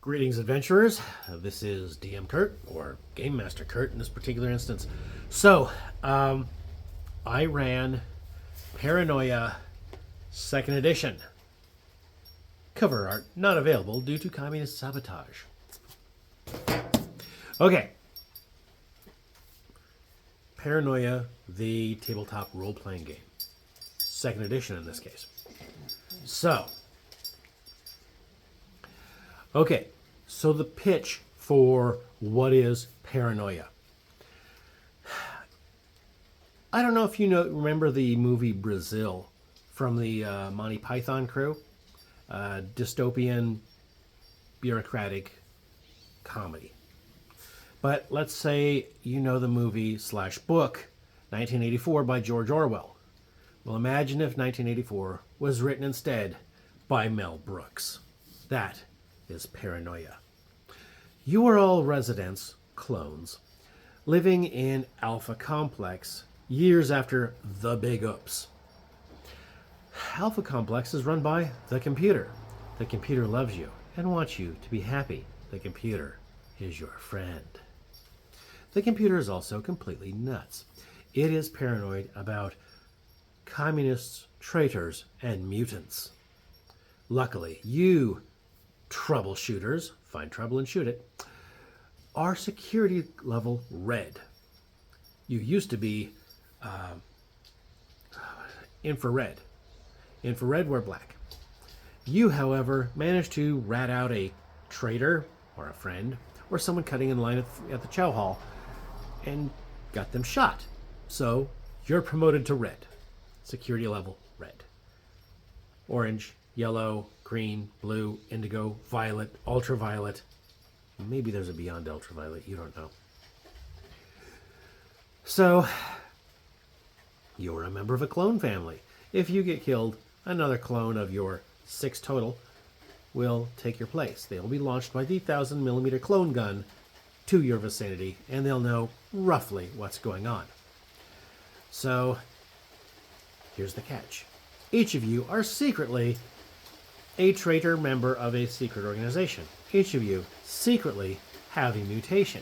Greetings, adventurers. This is DM Kurt, or Game Master Kurt in this particular instance. So, I ran Paranoia 2nd Edition. Cover art not available due to communist sabotage. Okay. Paranoia, the tabletop role-playing game. 2nd Edition in this case. So, okay, so the pitch for what is Paranoia. I don't know if you remember the movie Brazil from the Monty Python crew. Dystopian, bureaucratic comedy. But let's say you know the movie / book 1984 by George Orwell. Well, imagine if 1984 was written instead by Mel Brooks. That is Paranoia. You are all residents, clones, living in Alpha Complex years after the Big Oops. Alpha Complex is run by the computer. The computer loves you and wants you to be happy. The computer is your friend. The computer is also completely nuts. It is paranoid about communists, traitors, and mutants. Luckily, you troubleshooters, find trouble and shoot it, are security level red. You used to be infrared. Infrared were black. You, however, managed to rat out a traitor or a friend or someone cutting in line at the chow hall and got them shot. So you're promoted to red. Security level red. Orange, yellow, green, blue, indigo, violet, ultraviolet. Maybe there's a beyond ultraviolet, you don't know. So, you're a member of a clone family. If you get killed, another clone of your 6 total will take your place. They will be launched by the 1,000mm clone gun to your vicinity, and they'll know roughly what's going on. So, here's the catch. Each of you are secretly a traitor member of a secret organization. Each of you secretly have a mutation.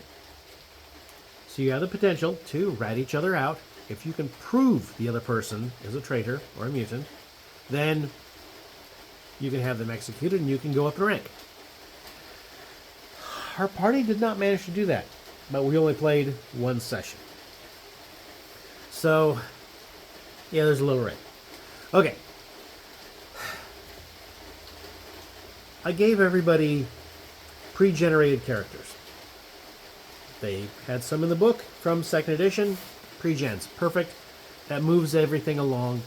So you have the potential to rat each other out. If you can prove the other person is a traitor or a mutant, then you can have them executed and you can go up in rank. Our party did not manage to do that, but we only played 1 session. So, yeah, there's a little rate. Okay. I gave everybody pre-generated characters. They had some in the book from 2nd edition. Pre-gens, perfect. That moves everything along,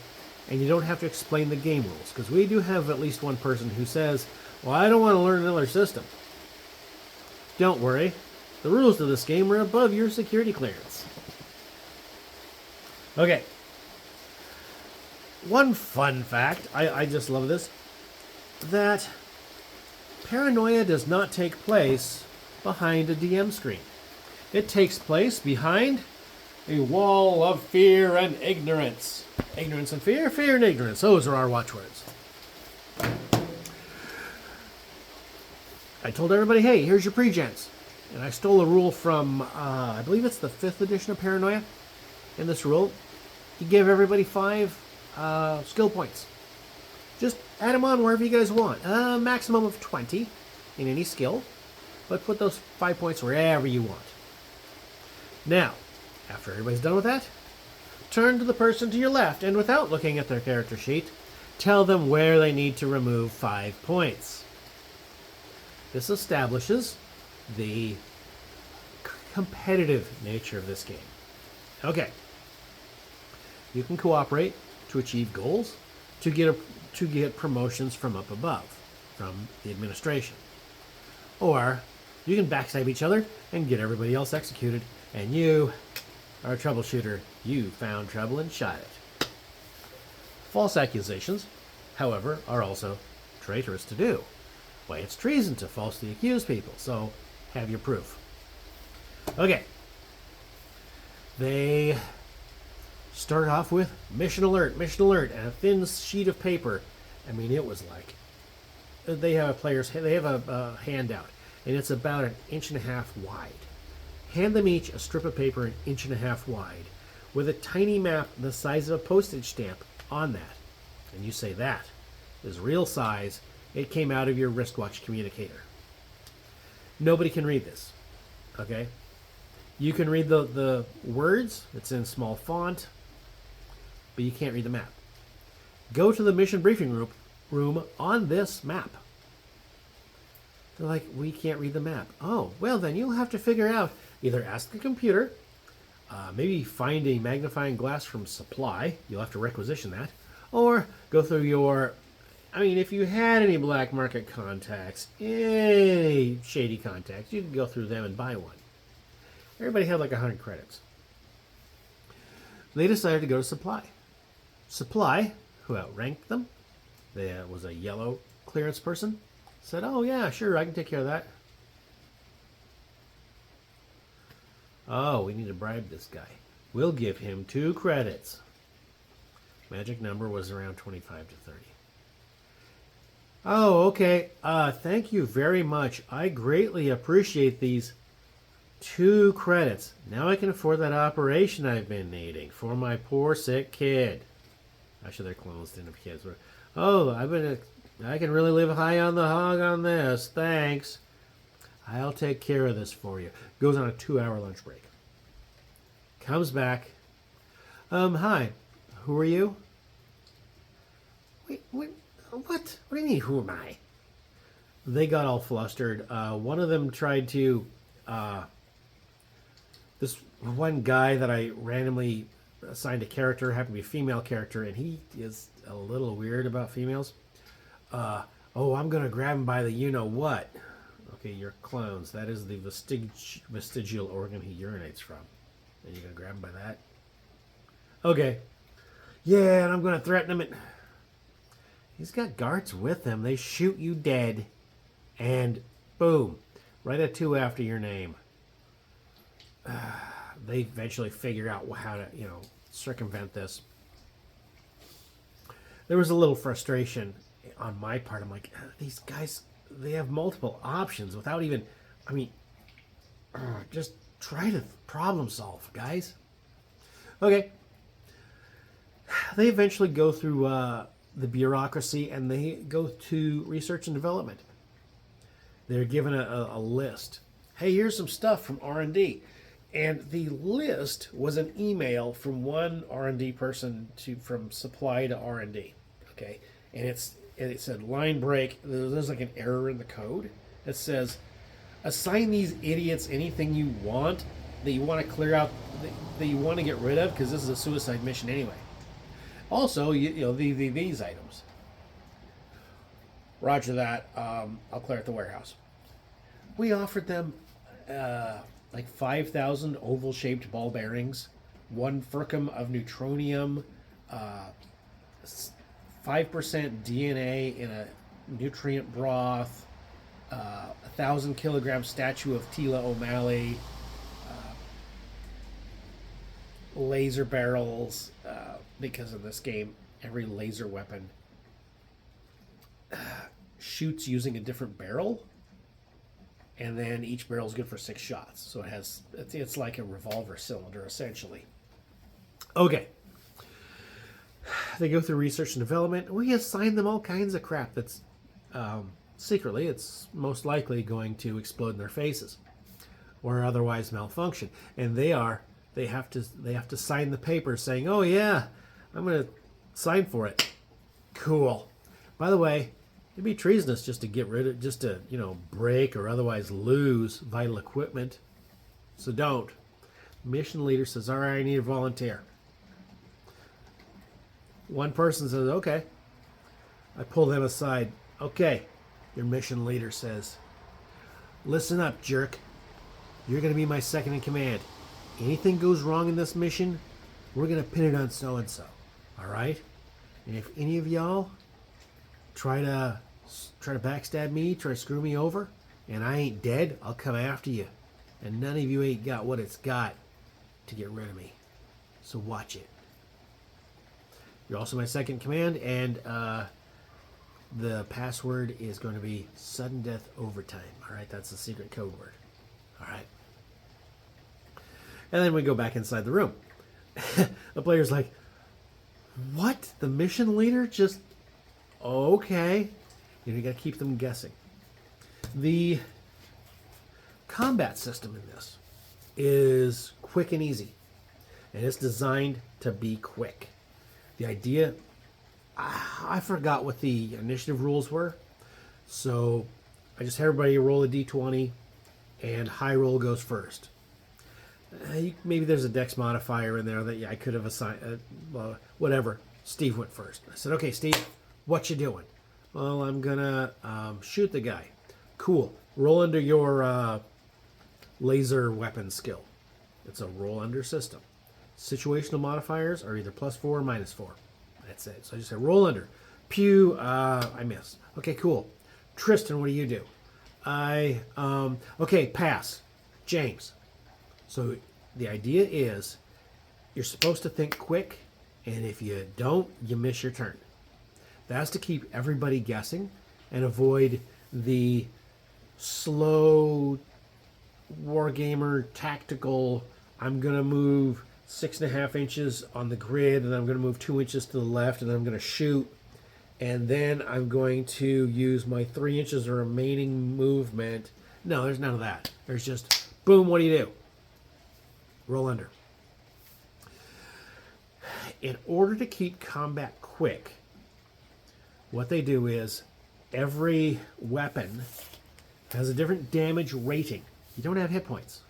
and you don't have to explain the game rules, because we do have at least one person who says, well, I don't want to learn another system. Don't worry. The rules of this game are above your security clearance. Okay. One fun fact, I just love this, that Paranoia does not take place behind a DM screen. It takes place behind a wall of fear and ignorance. Ignorance and fear, fear and ignorance. Those are our watchwords. I told everybody, hey, here's your pre-gens. And I stole a rule from, I believe it's the 5th edition of Paranoia. In this rule, you give everybody 5 skill points. Just add them on wherever you guys want. Maximum of 20 in any skill. But put those 5 points wherever you want. Now, after everybody's done with that, turn to the person to your left and without looking at their character sheet, tell them where they need to remove 5 points. This establishes the competitive nature of this game. Okay. You can cooperate to achieve goals, to get promotions from up above, from the administration. Or you can backstab each other and get everybody else executed, and you are a troubleshooter. You found trouble and shot it. False accusations, however, are also traitorous to do. Why, it's treason to falsely accuse people, so have your proof. Okay. They start off with mission alert, and a thin sheet of paper. I mean, it was like they have a handout. and it's about an inch and a half wide. Hand them each a strip of paper an inch and a half wide with a tiny map the size of a postage stamp on that. And you say that is real size. It came out of your wristwatch communicator. Nobody can read this. Okay? You can read the words. It's in small font. But you can't read the map. Go to the mission briefing room on this map. They're like, we can't read the map. Oh, well then you'll have to figure out, either ask the computer, maybe find a magnifying glass from Supply. You'll have to requisition that. Or go through your, if you had any black market contacts, any shady contacts, you could go through them and buy one. Everybody had like 100 credits. They decided to go to Supply. Supply, who outranked them, there was a yellow clearance person, said, oh yeah, sure, I can take care of that. Oh, we need to bribe this guy. We'll give him 2 credits. Magic number was around 25 to 30. Oh, okay. Thank you very much. I greatly appreciate these 2 credits. Now I can afford that operation I've been needing for my poor sick kid. Actually, their clones didn't have kids. Oh, I can really live high on the hog on this. Thanks. I'll take care of this for you. Goes on a 2-hour lunch break. Comes back. Hi. Who are you? Wait, what? What do you mean, who am I? They got all flustered. One of them tried to... this one guy that I randomly assigned a character happened to be a female character, and he is a little weird about females. Oh, I'm going to grab him by the you-know-what. Okay, you're clones. That is the vestigial organ he urinates from. And you're going to grab him by that? Okay. Yeah, and I'm going to threaten him. He's got guards with him. They shoot you dead. And boom. Right at 2 after your name. They eventually figure out how to, circumvent this. There was a little frustration on my part. I'm like, these guys, they have multiple options without even, just try to problem solve, guys. Okay. They eventually go through the bureaucracy and they go to research and development. They're given a list. Hey, here's some stuff from R&D. And the list was an email from one R&D person from Supply to R&D. Okay, and it said line break. There's like an error in the code. It says, assign these idiots anything you want that you want to clear out, that you want to get rid of, because this is a suicide mission anyway. Also, these items. Roger that. I'll clear out the warehouse. We offered them like 5,000 oval-shaped ball bearings, 1 ferricum of neutronium, 5% DNA in a nutrient broth, 1,000 kilogram statue of Tila O'Malley, laser barrels, because in this game, every laser weapon shoots using a different barrel. And then each barrel is good for 6 shots. So it's like a revolver cylinder, essentially. Okay. They go through research and development. We assign them all kinds of crap that's secretly, it's most likely going to explode in their faces or otherwise malfunction. And they have to sign the paper saying, oh yeah, I'm going to sign for it. Cool. By the way, it'd be treasonous just to break or otherwise lose vital equipment. So don't. Mission leader says, all right, I need a volunteer. One person says, okay. I pull them aside. Okay. Your mission leader says, listen up, jerk. You're going to be my second in command. Anything goes wrong in this mission, we're going to pin it on so-and-so. All right? And if any of y'all try to backstab me, try to screw me over, and I ain't dead, I'll come after you. And none of you ain't got what it's got to get rid of me. So watch it. You're also my second in command, and The password is going to be sudden death overtime. All right, that's the secret code word. All right. And then we go back inside the room. The player's like, what? The mission leader just... Okay. You got to keep them guessing. The combat system in this is quick and easy. And it's designed to be quick. The idea... I forgot what the initiative rules were. So I just had everybody roll a d20 and high roll goes first. Maybe there's a dex modifier in there that I could have assigned. Whatever. Steve went first. I said, okay, Steve, what you doing? Well, I'm going to shoot the guy. Cool. Roll under your laser weapon skill. It's a roll under system. Situational modifiers are either +4 or -4. That's it. So I just say roll under. Pew, I missed. Okay, cool. Tristan, what do you do? Okay, pass. James. So the idea is you're supposed to think quick, and if you don't, you miss your turn. That's to keep everybody guessing and avoid the slow wargamer tactical, I'm going to move 6.5 inches on the grid, and I'm going to move 2 inches to the left, and then I'm going to shoot, and then I'm going to use my 3 inches of remaining movement. No, there's none of that. There's just, boom, what do you do? Roll under. In order to keep combat quick, what they do is every weapon has a different damage rating. You don't have hit points,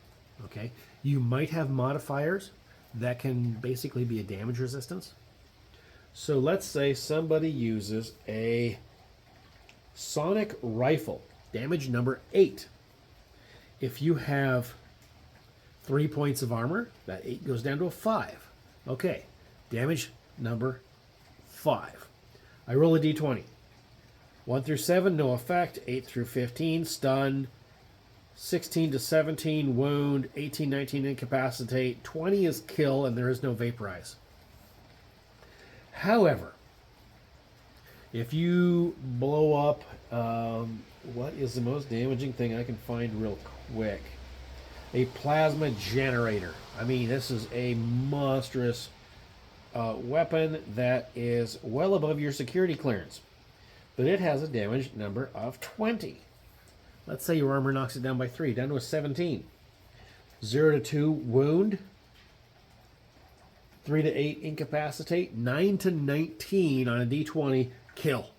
okay? You might have modifiers that can basically be a damage resistance. So let's say somebody uses a sonic rifle, damage number 8. If you have 3 points of armor, that 8 goes down to a 5. Okay, damage number 5. I roll a d20. 1 through 7, no effect. 8 through 15, stun. 16 to 17, wound. 18, 19, incapacitate. 20 is kill, and there is no vaporize. However, if you blow up, what is the most damaging thing I can find real quick? A plasma generator. I mean, this is a monstrous weapon that is well above your security clearance. But it has a damage number of 20. Let's say your armor knocks it down by 3, down to a 17. 0 to 2, wound. 3 to 8, incapacitate. 9 to 19 on a d20, kill.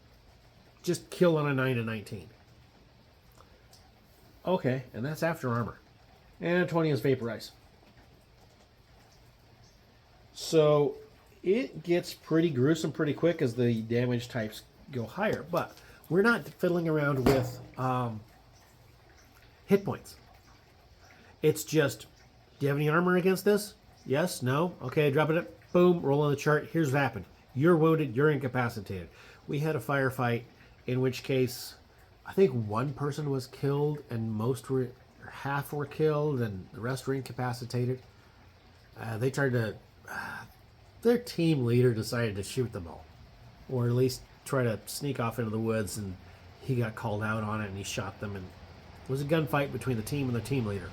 Just kill on a 9 to 19. Okay, and that's after armor. And 20 is vaporize. So it gets pretty gruesome pretty quick as the damage types go higher. But we're not fiddling around with hit points. It's just, do you have any armor against this? Yes, no, okay, drop it, boom, roll on the chart. Here's what happened. You're wounded, you're incapacitated. We had a firefight in which case I think one person was killed and half were killed and the rest were incapacitated. They tried to, their team leader decided to shoot them all, or at least try to sneak off into the woods, and he got called out on it and he shot them, and it was a gunfight between the team and the team leader.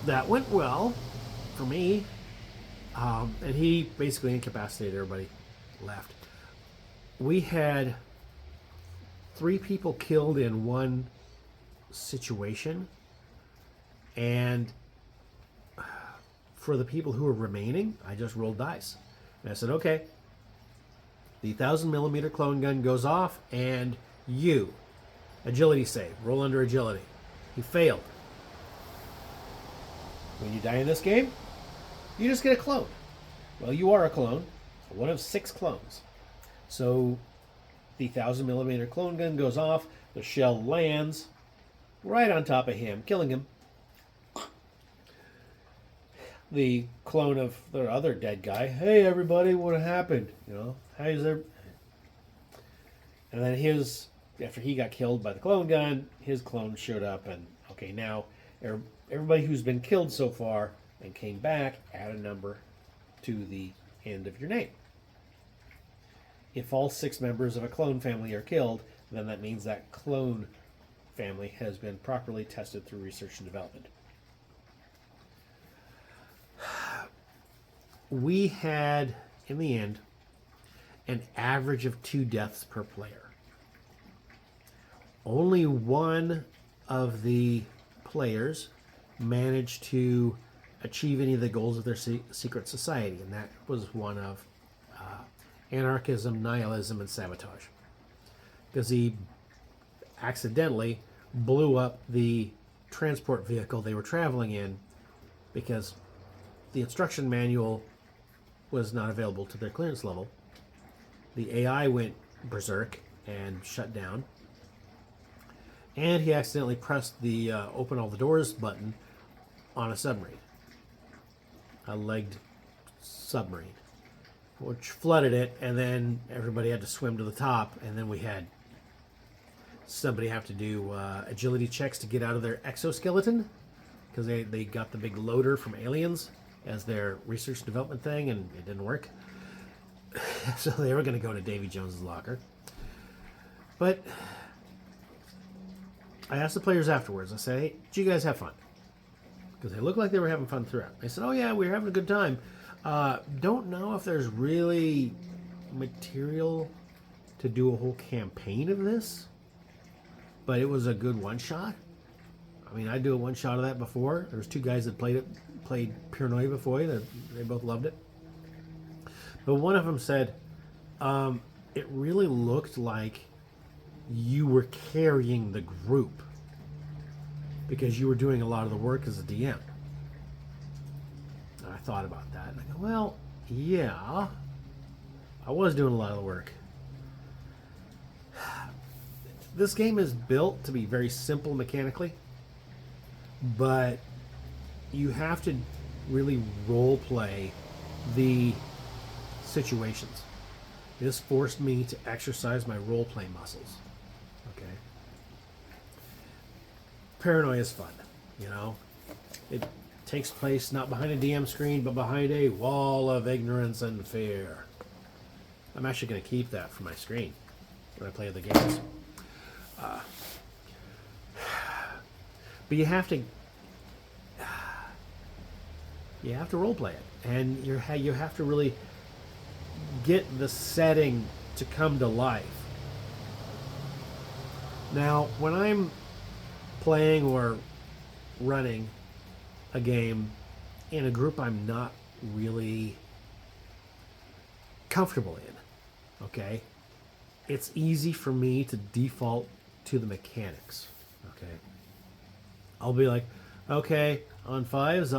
That went well for me, and he basically incapacitated everybody. Left. We had 3 people killed in one situation, and for the people who were remaining, I just rolled dice. And I said, okay, the 1,000mm clone gun goes off, and you, agility save, roll under agility. He failed. When you die in this game, you just get a clone. Well, you are a clone, one of 6 clones. So the 1,000mm clone gun goes off, the shell lands right on top of him, killing him. The clone of the other dead guy, hey everybody, what happened? You know, how's there? And then after he got killed by the clone gun, his clone showed up, and okay, now everybody who's been killed so far and came back, add a number to the end of your name. If all 6 members of a clone family are killed, then that means that clone family has been properly tested through research and development. We had, in the end, an average of 2 deaths per player. Only one of the players managed to achieve any of the goals of their secret society, and that was one of anarchism, nihilism, and sabotage. Because he accidentally blew up the transport vehicle they were traveling in because the instruction manual was not available to their clearance level. The AI went berserk and shut down. And he accidentally pressed the open all the doors button on a submarine. A legged submarine. Which flooded it, and then everybody had to swim to the top, and then we had somebody have to do agility checks to get out of their exoskeleton, because they got the big loader from Aliens as their research development thing, and it didn't work. So they were going to go to Davy Jones's locker. But I asked the players afterwards, I said, hey, did you guys have fun? Because they looked like they were having fun throughout. They said, oh yeah, we were having a good time. Don't know if there's really material to do a whole campaign of this, but it was a good one-shot. I mean, I'd do a one-shot of that before. There was 2 guys that played Paranoia before. They both loved it. But one of them said, it really looked like you were carrying the group because you were doing a lot of the work as a DM. And I thought about that, and I go, well, yeah, I was doing a lot of the work. This game is built to be very simple mechanically, but you have to really role play the situations. This forced me to exercise my role play muscles. Okay. Paranoia is fun, you know. It takes place not behind a DM screen, but behind a wall of ignorance and fear. I'm actually going to keep that for my screen when I play the games. But you have to role play it, and you have to really get the setting to come to life. Now, when I'm playing or running a game in a group I'm not really comfortable in, okay, it's easy for me to default to the mechanics. Okay, I'll be like, okay, on 5s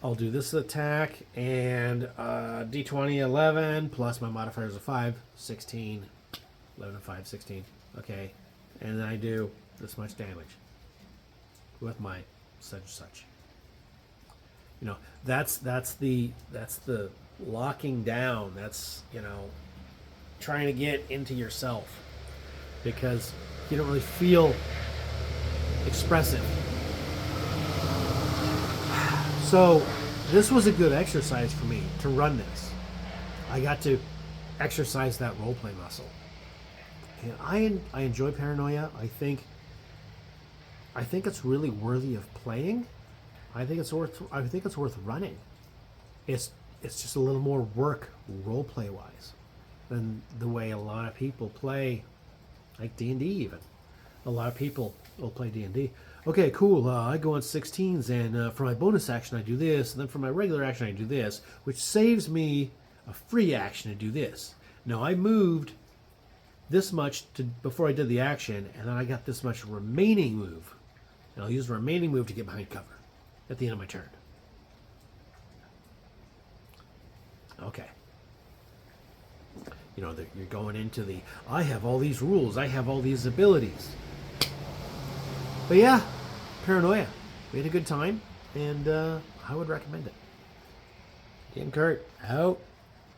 I'll do this attack and d20 11 plus my modifiers of 5, 16, 11 and 5, 16. Okay, and then I do this much damage with my such and such. You know, that's the locking down. That's, you know, trying to get into yourself because you don't really feel expressive. So this was a good exercise for me to run this. I got to exercise that roleplay muscle. And I enjoy Paranoia. I think it's really worthy of playing. I think it's worth running. It's just a little more work roleplay wise than the way a lot of people play, like D&D even. A lot of people will play D&D. Okay, cool. I go on 16s, and for my bonus action I do this, and then for my regular action I do this, which saves me a free action to do this. Now I moved this much before I did the action, and then I got this much remaining move. And I'll use the remaining move to get behind cover at the end of my turn. Okay. You know, you're going into the, I have all these rules, I have all these abilities. But yeah, Paranoia. We had a good time, and I would recommend it. DM Kurt, out.